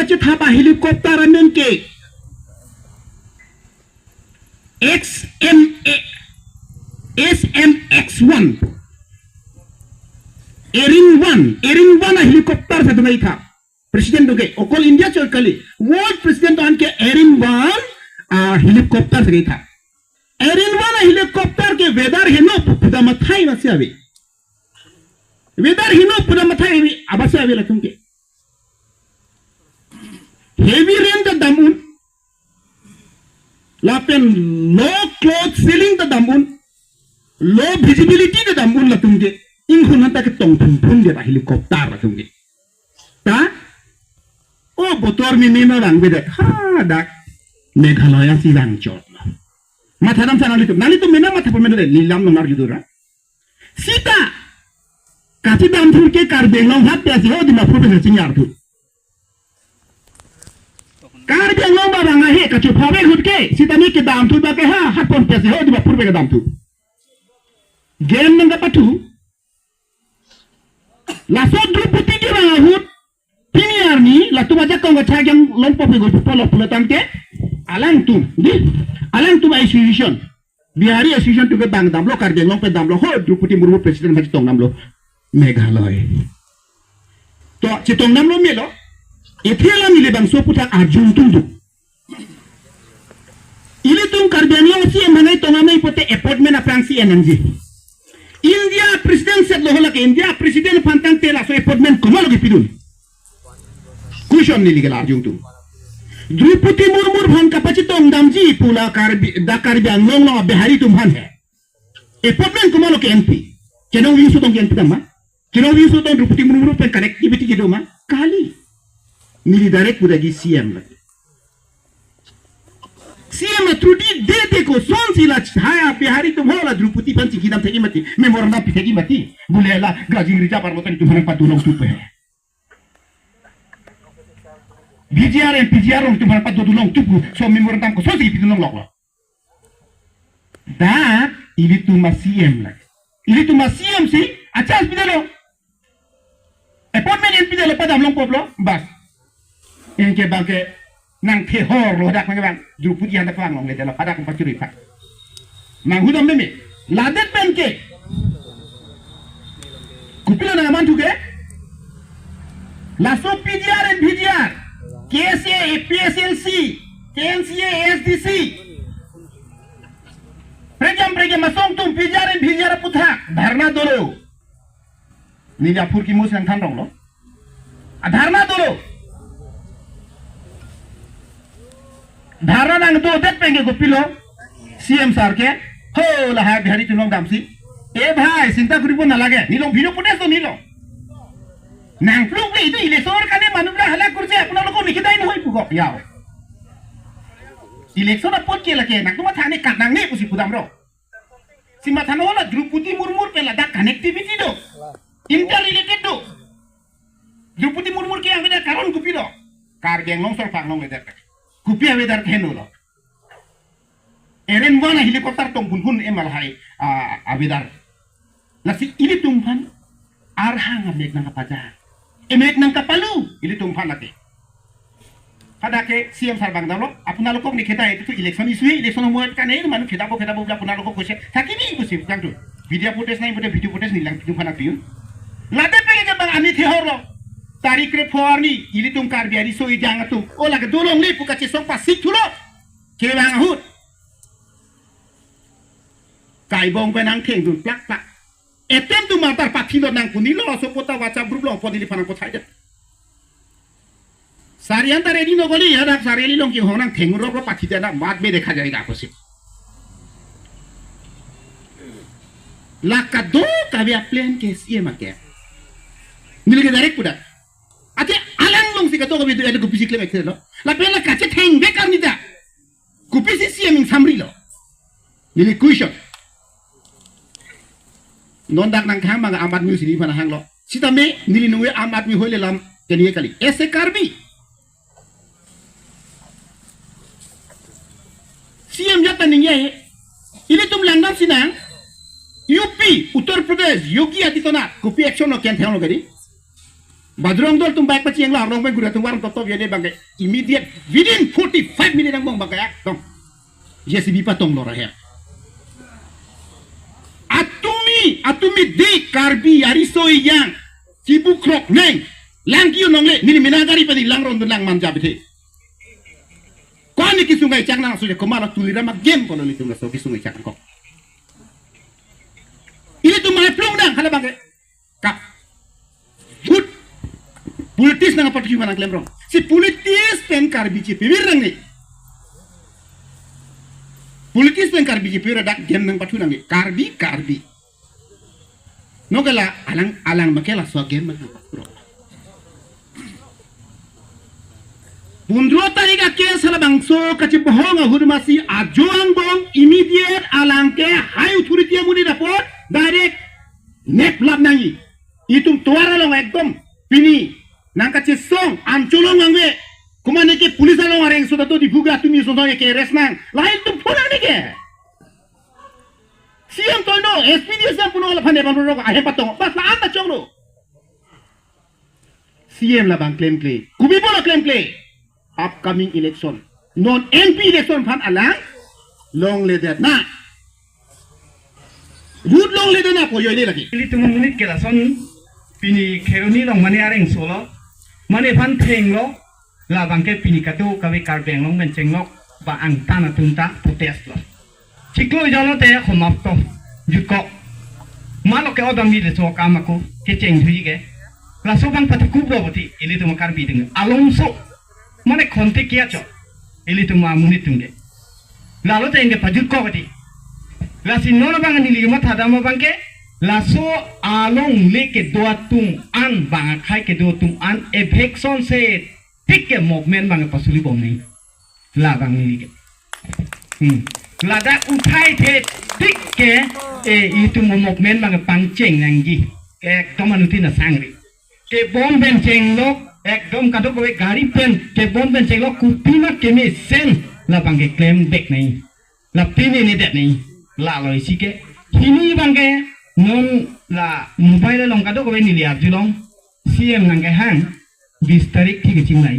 kacu thapa helikopter amen ke SMX-1 Erin 1 helikopter sa tunay tha president doge okol India chol kali world president an ke Erin 1 helicopter sa tha Erin 1 helicopter ke weather heno puda mathai na se weather hino puda mathai abase ave la tumke heavy rain the damun lapen low cloth ceiling the damun low visibility the damun la tumke inghun ta ke tong phun de helicopter la tumke ta o botor mi mena rang bede ha dak meghalaya si rang chot matha dam sanali tu mena matha pemena de lilam no nar judura sita kati dam thur ke kar benglong hat pe asi ho di ma photo se singar thu kar benglong ba ranga he kachu phabe khut ke sita ni ke dam thu ba ke ha hat pon pe asi ho di ma purbe ke dam thu game nang patu la so druputi ke ranga hut premier ni la tu baja kong cha yang long po pe go polo polo tam ke alang tu association bihari association tu ke bang dam lo kar benglong pe dam lo ho druputi murmu president ma tong nam lo Meghalaya. To citong nam lo melo, ithela mile bang so putak arjun tundu. Ili tung karbiani osi emanai tongamai pote appointment apang si enangji. India president set lo hola ke India president pantang tela so appointment komalo ki pidun. Kushon nili gela arjun tu. Drupati murmur bhan kapachi tong damji pula karbian long lo behari tumhan hai. Appointment komalo ke MP. Kenong wisu tong MP tamma. Kino wisu tong Drupati murmur pe connectivity gitu ma kali. Nili direct pudagi CM lagi. CM trudi dete ko son sila haya bihari tum hola Drupati panci kidam thegi mati memorandum thegi mati bulela gajing rija parmotan tumharan patulong tupe. BGR and PGR tumharan patulong tupu so memorandum ko so sigi pitulong loklo. Da ili tuma CM lagi. Ili tuma CM si achas bidalo. Appointment MP de lepas dalam poplo bas. Yang ke bangke nang tehor lo dak bang Drupati yang tak long le dalam pada ko pacuri pak. Nang hudam meme ladet benke. Kupilo nang aman tuke. Laso PGR and VGR. KSA APSLC, KNCA ASDC. Prejam masong tum PGR and VGR putra dharna dolo. Nijapur ki mus yang thandong lo. Dharna dolo. Dharna nang do det penge gopilo. CM sar ke ho la ha bihari tulong damsi. E bhai cinta koribo na lage. Nilong video footage to nilo. Nang plug itu election kane manubra hala kurse apna loko nikidai na hoi pugo yao. Election apot ke lake nang tuma thane kadang ne pusi pudam ro. Sima thano la Drupati murmur pe lada connectivity do. Interrelated do. Drupati murmur ke ang beda karon kupi do. Kar geng long sor phang long beda. Kupi beda kheno lo. Erin wana helicopter tong bun emal hai abedar. Lasi ini tumpan arhang amek nang kapaja. Emek nang kapalu ini tumpan late. Kada ke CM sarbang dalo apuna lokok ni kheta itu election isu election moat kane manu kheta bo apuna lokok kose takini kusi jang tu video footage nai video footage ni lang tumpan apiun. Lade pe ke bang ani thehor lo tarik re forni ili tum kar biari so ijang tu ola ke dolong ni puka chisong pasik thulo ke bang hut kai bong pe nang theng tu plak plak etem tu matar pathilo nang kuni lo so pota WhatsApp group lo poni phanang ko thai de sarian ta ready no goli ya dak sariali long ki honang theng ro ro pathi da mat me dekha jayega आपस में lakado kabe plan ke CM ke मिल के डायरेक्ट पुडा अते अलंग लोग सिका तो कभी तो गुपी सिकले में लो ला पहला काचे थेंग बेकार नहीं था गुपी से सीएम इन समरी लो मिली कुशल नॉन डाक नंग खाम मांग आमाद म्यूजिक नहीं बना हंग लो सीता में नीली नुए आमाद म्यू होले लाम कनिए कली ऐसे कार्बी सीएम जाता नहीं है इले तुम लंदन सिना यूपी उत्तर प्रदेश योगी आदित्यनाथ गुपी एक्शन लो क्या थे उन लोग करी Badrong dol tum baik paciang lah rong baik gura tum warung top ya bangke immediate within 45 minutes ang bang bangke tong JCB patong lora ya atumi de karbi ariso yang cibukrok neng langkiu nongle nini minagari padi langron lang manja bete kwani kisungai cakna sudah kemana tulira mak game kono ni tum so kisungai cakna kok ini tum mai plong dang kala bangke kap good politis nang apa gimana klaim rong si politis pen karbi ci pirang ni politis pen karbi ci pira dak game nang patu nang karbi no kala alang makela so game nang patu Bundro tariga ke salabang so kaci bohong hurmasi ajoang bong immediate alang ke high authority muni report direct net lab nangi itum tuara long ekdom pini nang kaci song ancolong angwe kumane ke pulis along areng so to dibuga tumi so ke res nang lain tum pura ni ke siam to no SPD siam puno la phane banro ko ahe patong bas la anda chonglo siam la bang claim kubi bola claim upcoming election non MP election fan alang long leader na good long leader na ko yoy lagi ili tumu munit ke la son pini kheroni long mane areng solo mane fan theng lo la bangke pini katu kawe karbeng long men chenglok ba ang tana tunta protest lo chiklo jalo te khomap to juko malo ke odam mi de so kamako ke cheng thui ke la so bang pataku bro boti ili tumu karbi ding alonso Mana konti kia cok, ili tu mamuni tungge. Lalu tenge pajut kau kati. Lasi nona bang ni lima thada ma bang ke. Laso along leke dua tung an bang khai ke dua tung an evekson se tik ke movement bang pasuli bom ni. La bang ni ke. Lada utai the tik ke itu movement bang pangceng nangi. Ek tomanuti na sangri. Ke bom benceng lok. एकदम काटो कोई गाड़ी पेन के bomb pen चलो कुपी में केमी सेन ला बंगे क्लेम बैक नहीं ला पीने नहीं देत नहीं ला लो इसी के हिनी बंगे नॉन ला मोबाइल लोग काटो कोई नहीं लिया जुलों CM नंगे हंग 20 तारीख ठीक चिंगाई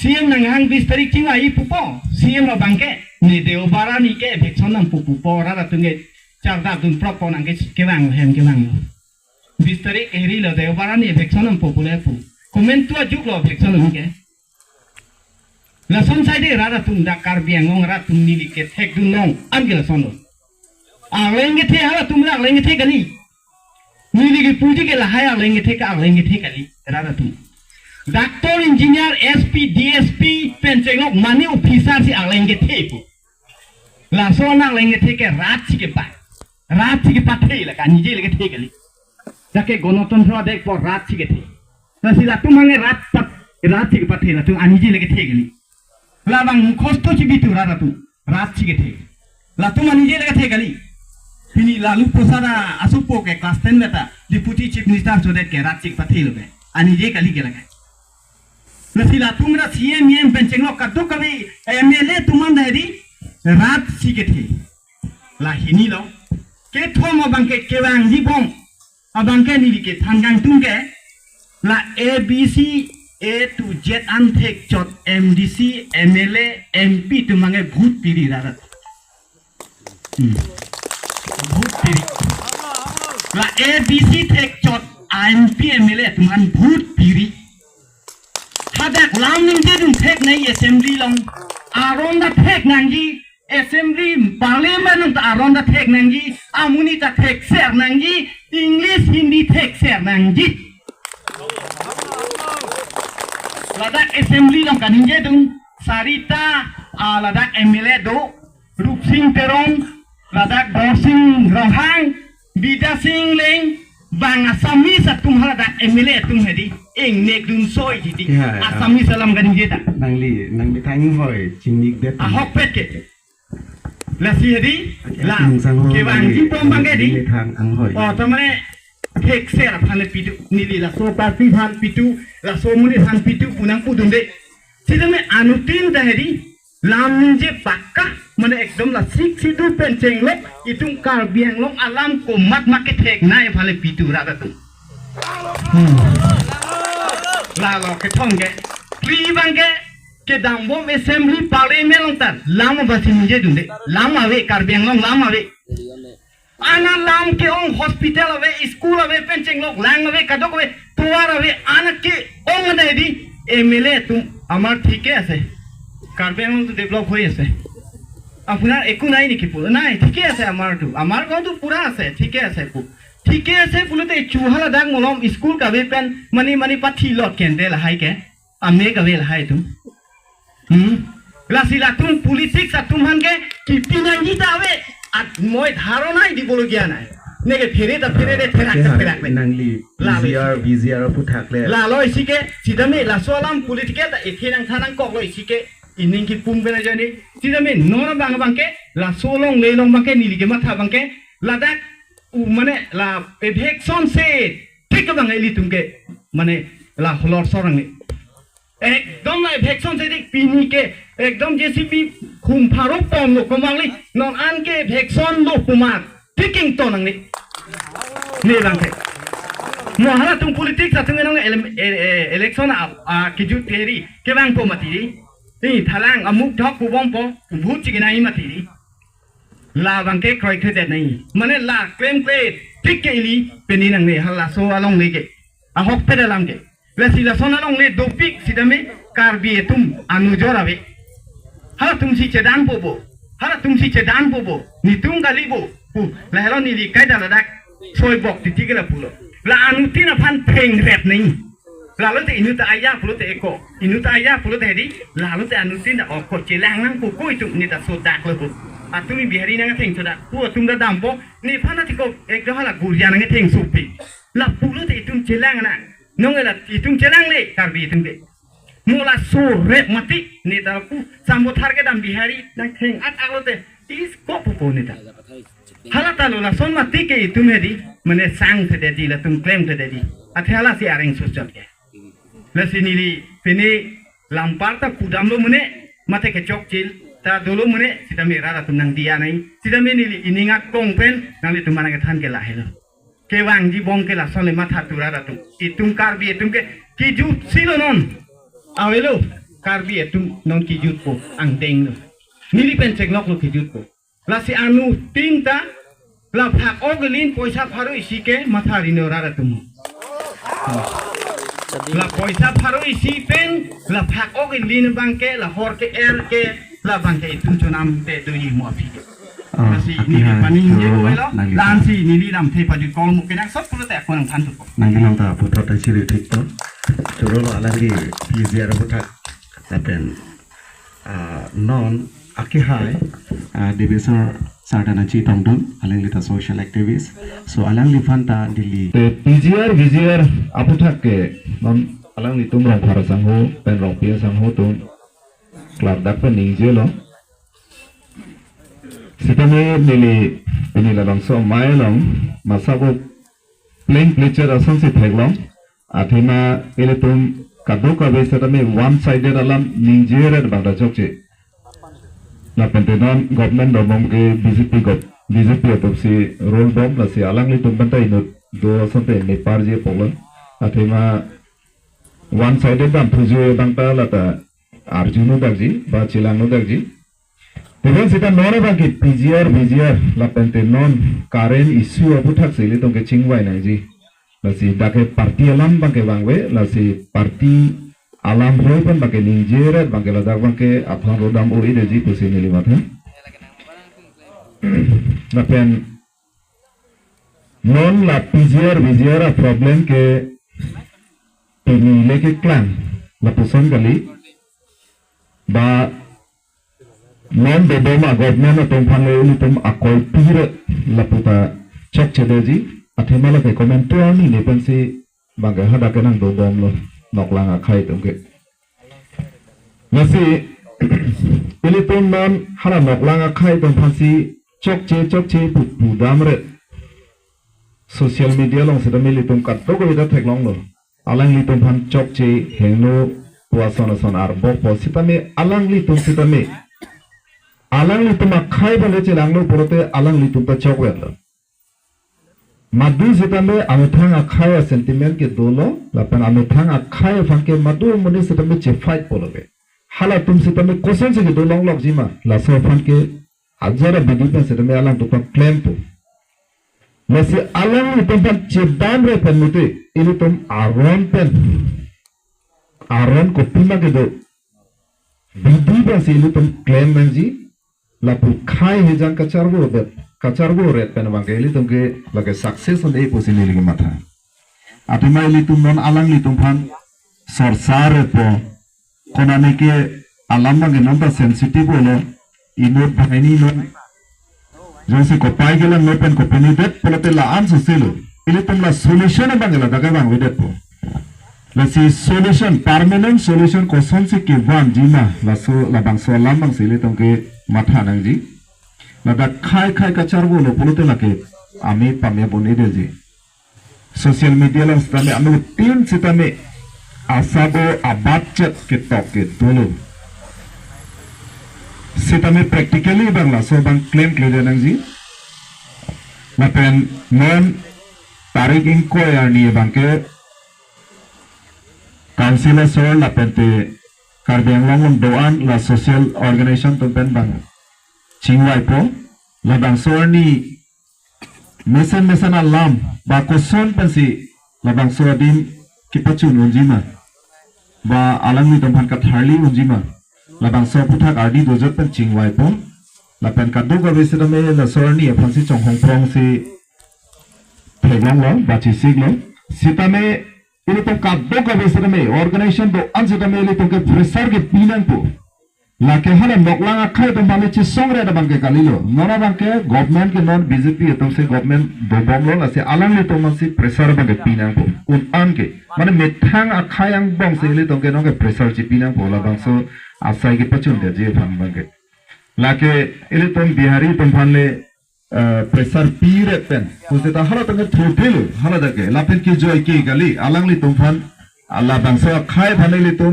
CM नंगे हंग 20 तारीख चिंगाई पुपो CM ला बंगे नहीं देव बारा नहीं के भेक्सन नंग पुपो रात तुंगे चार दाब तुम प्रॉपर नंगे के वांग हम के वांग 20 तारीख एरी ला देव बारा नहीं भेक्सन नंग पुपो ले पु Komen tua juga objection lagi. Lason saya deh rada tung dakar biangong rada tung nili ke tek tu nong ambil lason lo. Lenge te hala tung rak lenge te kali. Nili ke puji ke lahai lenge te kali rada tung. Doctor engineer SP DSP pencengok mani officer si lenge te pu. Lason lenge te ke rat si ke pat te lah kan nije lenge te kali. Jake gonoton thua dek por rat si ke te. Nasi latu mange rat cik pathe latu aniji lagi thegeli. Labang kosto cibitu rat cik the. Latu aniji lagi thegeli. Pini lalu prosada asupo ke kelas 10 beta deputy chief minister jodet ke rat cik pathe lobe. Aniji kali ke laga. Nasi latu mera CM bencenglo kaddo kabi MLA tuman dari rat cik the. La hini lo ke thoma bangke kewang jibong abangke ni ke thangang tungke La ABC A to Z antek chot MDC MLA MP tu mange bhut piri rarat. Bhut piri. La ABC tek chot MP MLA tu man bhut piri. Hadak lamning jedun tek nai assembly long. Aronda tek nangi assembly parliament untuk aronda tek nangi. Amuni ta tek ser nangi. English Hindi tek ser nangi. Ladak assembly long kaninje dung sarita ladak MLA do Rup Singh Terong ladak Dor Singh Rohang Bida Singh Leng bang Asami satum ladak MLA tum hedi eng nek dun soi jiti Asami salam kaninje ta nang bitang hoi chinik det ahok pet ke la si hedi la ke bang ji pom bang hedi thang ang hoi tamane tek ser phane pitu nili la so parti phan pitu la so muni phan pitu punang pudunde sidame anutin dahedi lamje pakka mane ekdom la sik sidu penceng lok itung kar biang long alam ko mat maket tek nai phale pitu rata tu ลาหลอกแค่ท่องแกพลีบังแกแกดังบ่เอสเอ็มลีปาร์เลเมนต์ลงตัดลามบาสินเจดุนเดลามมาเวการเบียงลงลามมาเวอานาลามแกองฮอสพิทอลเวสคูลเวเป็นเจงลกลางเวกระดกเวตัวเวอานาแกองอะไรดีเอเมเล่ตุมอามาร์ठीक है ऐसेการเบียงลงตุडेवलप हुए ऐसे আপনার একু নাই নাকি পুরো নাই ঠিকই আছে আমার গাঁও তো পুরা আছে ঠিকই আছে ঠিকই আছে পুলোতে চুহালা দাগ মলম স্কুল কাবে পেন মানি পাঠি লট কেন্দ্রে লাহাইকে আমি কাবে লাহাই তুম লাসিলা তুম পলিটিক্স আর তুম হানকে কি পিনাঙ্গি দাবে আর মই ধারণাই দিবলগিয়া নাই নেগে ফেরে দে ফেরাকবে nangli VCR pu thakle la loi sike sidame la solam political da ethenang thanang kok loi sike ining ki pum bena jani sidame nora bang ke la solong lelong bang ke nilige matha bang ke la dak mane la eviction se ঠিক bang eli tumke mane la holor sorang ni ekdom la eviction se dik pini ke ekdom jcp khum pharok pom lo komangli non an ke eviction lo pumat tiking tonang ni bang ke Mohara tung politik sa tung enong election kiju teri ke bang po matiri ni thalang amuk thok ku bong po bhut chigina hi matiri la bang ke kroi khede nai mane la claim ke tik ke li peni nang ne hala so along le ke a hok peda lam ke la sila sona long le dopik sidame karbi etum anu jorabe hala tum si chedan pobo ni tum gali bo pu la helo ni li kai da dak soi bok ti ti ke la pulo la anu tina pan peng rep ni la lo te inu ta aya pulo te eko inu ta aya pulo te di la lo te anu tina o ko chelang nang pu ko itu ni ta so dak lo pu atu ni bihari nang theng so da pu tum da dam po ni phana ti ko ek da hala guria nang theng su pi la pulo te tum chelang na nong la tum chelang le karbi tum de mola so rep mati ni ta pu sambo thar ke dam bihari nang theng at alo te is ko pu ni ta hala ta lo la son mati ke tum di mane sang te di la tum claim te di athela si areng social ke la sinili pini lamparta kudam lo mane mate ke chok chil ta dolo mane sita me rara tum nang dia nai sita me nili ininga kongpen nang li tum mana ke than ke la helo ke wang ji bong ke la son le matha tu rara tum itum karbi etum ke ki ju silo non awelo karbi etum non ki ju po ang deng lo nili pen chek nok lo ki ju po la si anu tinta la phak ogelin poisa pharo isike mathari no rara tum la poisa pharo isi pen la phak ogelin bangke la hor ke er ke la bangke tum chonam te do yi mo phi la si ni pani ni lo lan si ni li lam the pa ju kol mu ke nak sop pulo te ko nang than tu nang nang ta pu ta chiri thik to choro lo alagi VCR pu thak tapen non akihai divisor sartana chi tongdong alang lita social activist so alang li fanta dili VCR apu thak ke non alang li tum rong phara sang ho pen rong pia sang ho tum club dak pen ning je lo sitame nili la long so mai long masabo playing picture asan se thek long athima ele tum kadu ka be sitame one sided alam ning je red bangda chokche la pentenon government domong ke BJP atau si roll bomb la si alang li tum bantai no do sante ne parje polon athima one sided dam pujo bangta la ta arjuno dagji ba chilano dagji teben sita nore bangki VCR la pentenon current issue abu thak sili tong ke chingwai nai ji la si dake parti alam bangke bangwe la si parti alam roi pun bangke ninjeret bangke ladak bangke athon rodam o ide ji pusi nili mathe na pen non la VCR a problem ke ini leke klan la puson gali ba non de doma government atong phane uli tum akoi pire la puta chok chedeji athema la ke commenter ni ne pensi bangke hada kenang do bom lo nok lang akhai tumke nasi ili tum non hala nok lang akhai tum phansi chok che pu damre social media long se mili tum kat to ko ida thek long lo alang li tum phan chok che hengno puason ar bo positame alang li tum sitame alang li tum akhai bale che lang lo porote alang li tum ta chok wet lo madu setame amethang akhaya sentiment ke dolo lapan amethang akhaya phangke madu muni setame che fight polobe hala tum setame kosen se ke dolong lok jima la so phangke ajara bidipan setame alang to claim po lasi alang tum che ban re pen mute ini tum aron ko pima ke do bidipan se ini tum claim manji lapu khai hejang kachargo red pen bangke ili tumke lage success on e posini lagi matha atima ili tum non alang li tum phan sorsar po konane ke alam bangke non ta sensitive lo inot bhaini non jose ko pai gela no pen ko peni det polote la an soselo ili tum la solution bangke la daga bang wedet po la si solution permanent solution ko son se ke wan jima la so la bang so lam bang se ili tumke matha nang ji lada khai kachargo lo polote lake ami pamya boni deji social media lang stame anu tin sitame asabo abachet ke toke dolo sitame practically bangla so bang claim clear nang ji lapen non tarik inquiry ni bangke councilor so lapente karbeng long doan la social organization to ben bang Cingwai po, labang sorni mesan alam, bako son pensi labang soradin kipacun unjima, ba alang ni tempat kat harli unjima, labang so putak ardi dojot pen cingwai po, lapen kado ka besida me la sorni apansi chong hong prong si peglang lo, baci sig lo, sita me ini to kado ka besida me organization do ansita me ini to ke pressure ke pinang po. Laki hana noklang akhai to male chi songre da bangke kalilo nona bangke government ke non BJP to se government dobom lo lase alang le to masi pressure bangke pinang po un anke mane methang akhai ang bong se le to ke no ke pressure chi pinang po la bangso asai ke pachun de je phang bangke lake ele to bihari to phanle pressure pire pen ko se ta hala to ke thotelo hala da ke lapen ki joy ki gali alang le to phan ala bangso akhai phane le to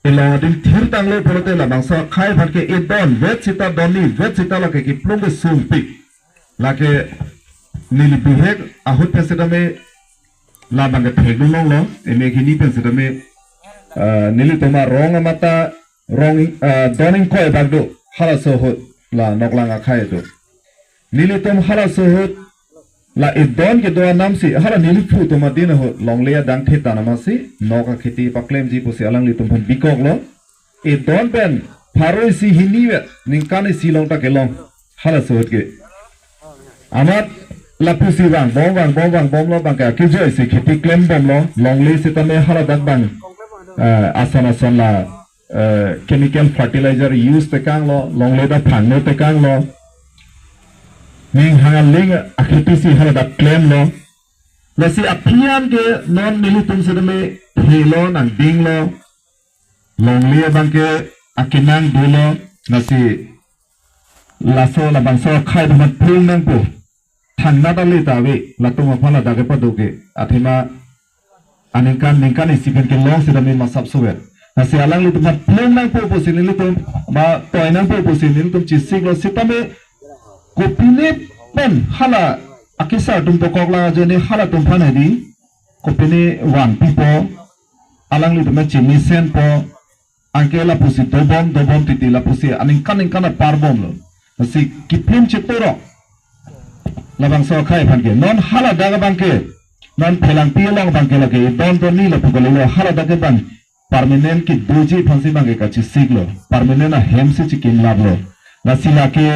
Ilawadin thir tanglo polote la bangsa khai phanke e don vet sita la ke kiplong ke sumpi la ke nili bihek ahut peseta me la bangke theglu long lo eme kini peseta me nili toma rong amata rong doning koi bagdo hala sohut la noklanga khai do nili tom hala sohut la e don ke doa nam si hala nili phu toma din ho longleya dang the tanama si noka kheti paklem ji pusi alang li tum bikok lo e don pen pharoi si hiniwe ningkani si long ta ke long hala sohut ke amat la pusi bang bom lo bang ka ke joy si kheti klem bom lo longle si tame hala dak bang asan la chemical fertilizer use te kang lo longle da phang no te kang lo ning hangal ling akhiti si hala da claim lo lasi apian ke non militum sedeme phelo nang ding lo longlia bangke akinang dulo nasi laso la bangso khai damat phung nang po thangna da le tawe latung phala da ke paduke athima ningkan isipen ke long sedeme masap suwer nasi alang li damat phung nang po posinili tum ba toinang po posinili tum chisik lo sitame kopine pen hala akisa tum pokok la jene hala tum phane di kopine wan pipo alang li tum chini sen po angkela pusi dobom titi la pusi aningkan parbom lo si kiplum chitoro labang so khai phanke non hala daga bangke non phelang pilong bangke lage don ni la pukalo hala daga bang permanent ki doji phansi bangke ka chi siglo permanent a hem se chikin lablo la sila ke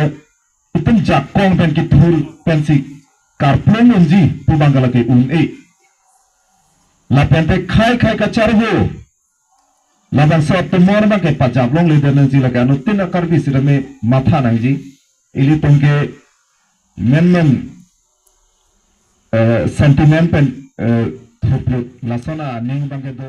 itum jakong pen ki thul pen si karplong unji pu bangala ke e la pen te khai ka charho la bang so to mor bang ke pajab long le den ji la ka no tin akar bi sirame matha nang ji ili tum ke men sentiment pen thoplo la sona ning bang ke do